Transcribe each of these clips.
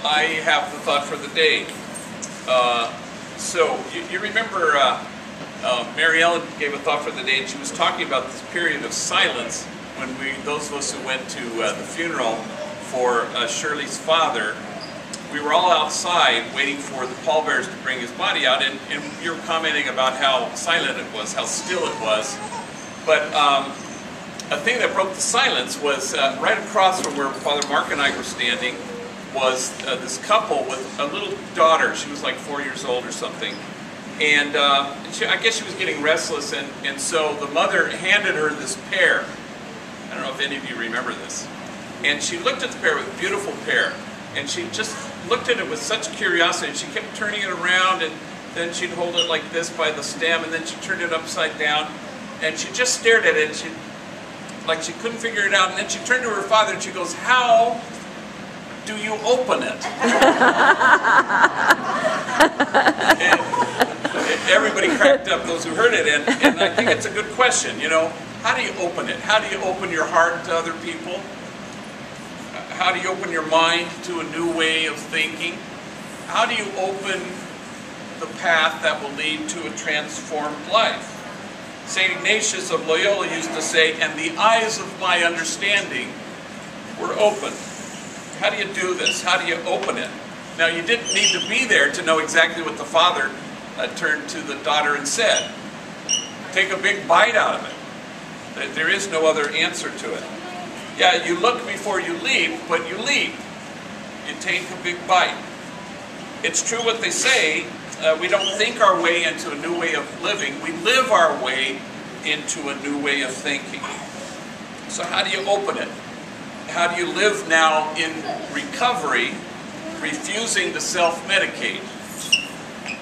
I have the thought for the day. So you remember Mary Ellen gave a thought for the day, and she was talking about this period of silence when those of us who went to the funeral for Shirley's father, we were all outside waiting for the pallbearers to bring his body out, and you were commenting about how silent it was, how still it was. But a thing that broke the silence was right across from where Father Mark and I were standing was this couple with a little daughter. She was like 4 years old or something. And I guess she was getting restless, and so the mother handed her this pear. I don't know if any of you remember this. And she looked at the pear, with a beautiful pear, and she just looked at it with such curiosity, and she kept turning it around, and then she'd hold it like this by the stem, and then she turned it upside down, and she just stared at it, and she couldn't figure it out, and then she turned to her father, and she goes, "How do you open it?" And everybody cracked up, those who heard it, and I think it's a good question, you know. How do you open it? How do you open your heart to other people? How do you open your mind to a new way of thinking? How do you open the path that will lead to a transformed life? St. Ignatius of Loyola used to say, "And the eyes of my understanding were open." How do you do this? How do you open it? Now, you didn't need to be there to know exactly what the father turned to the daughter and said. Take a big bite out of it. There is no other answer to it. Yeah, you look before you leap, but you leap. You take a big bite. It's true what they say, we don't think our way into a new way of living, we live our way into a new way of thinking. So how do you open it? How do you live now in recovery, refusing to self-medicate?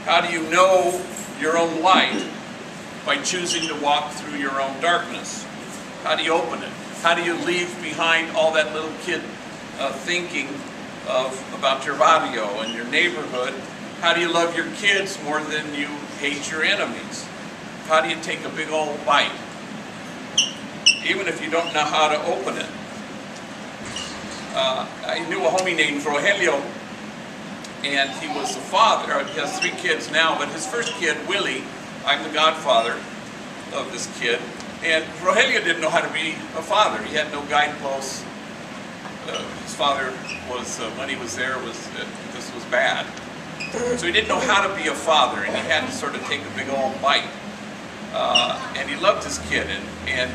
How do you know your own light? By choosing to walk through your own darkness. How do you open it? How do you leave behind all that little kid thinking about your barrio and your neighborhood? How do you love your kids more than you hate your enemies? How do you take a big old bite? Even if you don't know how to open it. I knew a homie named Rogelio, and he was a father. He has 3 kids now, but his first kid, Willie, I'm the godfather of this kid, and Rogelio didn't know how to be a father. He had no guideposts. His father was, when he was there, this was bad. So he didn't know how to be a father, and he had to sort of take a big old bite. And he loved his kid, and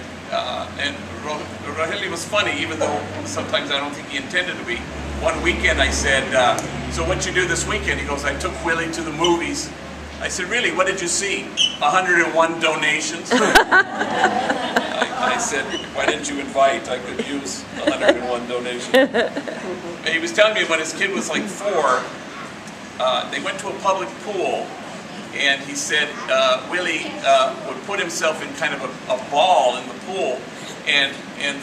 Rogelio was funny, even though sometimes I don't think he intended to be. One weekend I said, "So what'd you do this weekend?" He goes, "I took Willie to the movies." I said, "Really? What did you see?" 101 donations. I said, "Why didn't you invite? I could use 101 donations." And he was telling me when his kid was like 4, they went to a public pool, and he said Willie would put himself in kind of a ball in the pool, and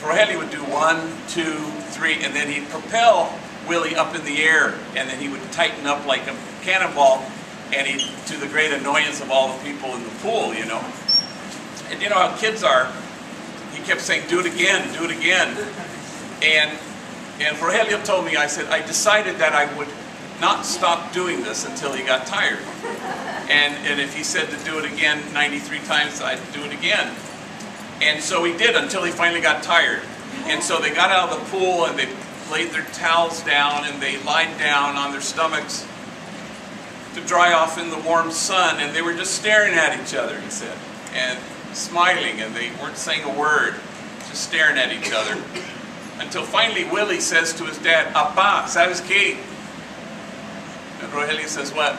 Rogelio would do 1, 2, 3, and then he'd propel Willie up in the air, and then he would tighten up like a cannonball, and to the great annoyance of all the people in the pool, you know. And you know how kids are. He kept saying, "Do it again, do it again." And Rogelio told me, I said, I decided that I would not stop doing this until he got tired. And if he said to do it again 93 times, I'd do it again. And so he did until he finally got tired. And so they got out of the pool, and they laid their towels down, and they lied down on their stomachs to dry off in the warm sun, and they were just staring at each other, he said, and smiling, and they weren't saying a word, just staring at each other, until finally Willie says to his dad, "Apá, ¿sabes qué?" And Rogelio says, "What?"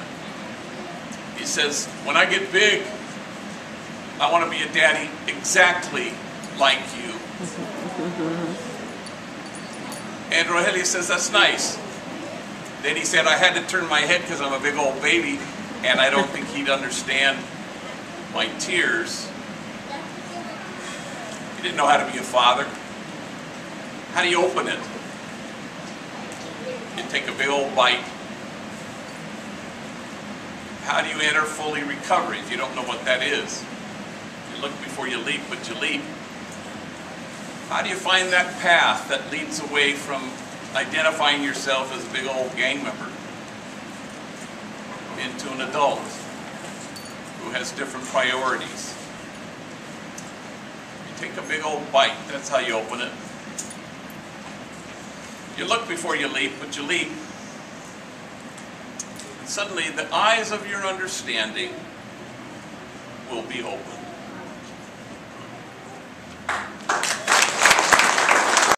He says, "When I get big, I want to be a daddy exactly like you." And Rogelio says, "That's nice." Then he said, "I had to turn my head because I'm a big old baby, and I don't think he'd understand my tears." He didn't know how to be a father. How do you open it? You take a big old bite. How do you enter fully recovery if you don't know what that is? You look before you leap, but you leap. How do you find that path that leads away from identifying yourself as a big old gang member into an adult who has different priorities. You take a big old bite, that's how you open it. You look before you leap, but you leap. And suddenly the eyes of your understanding will be opened.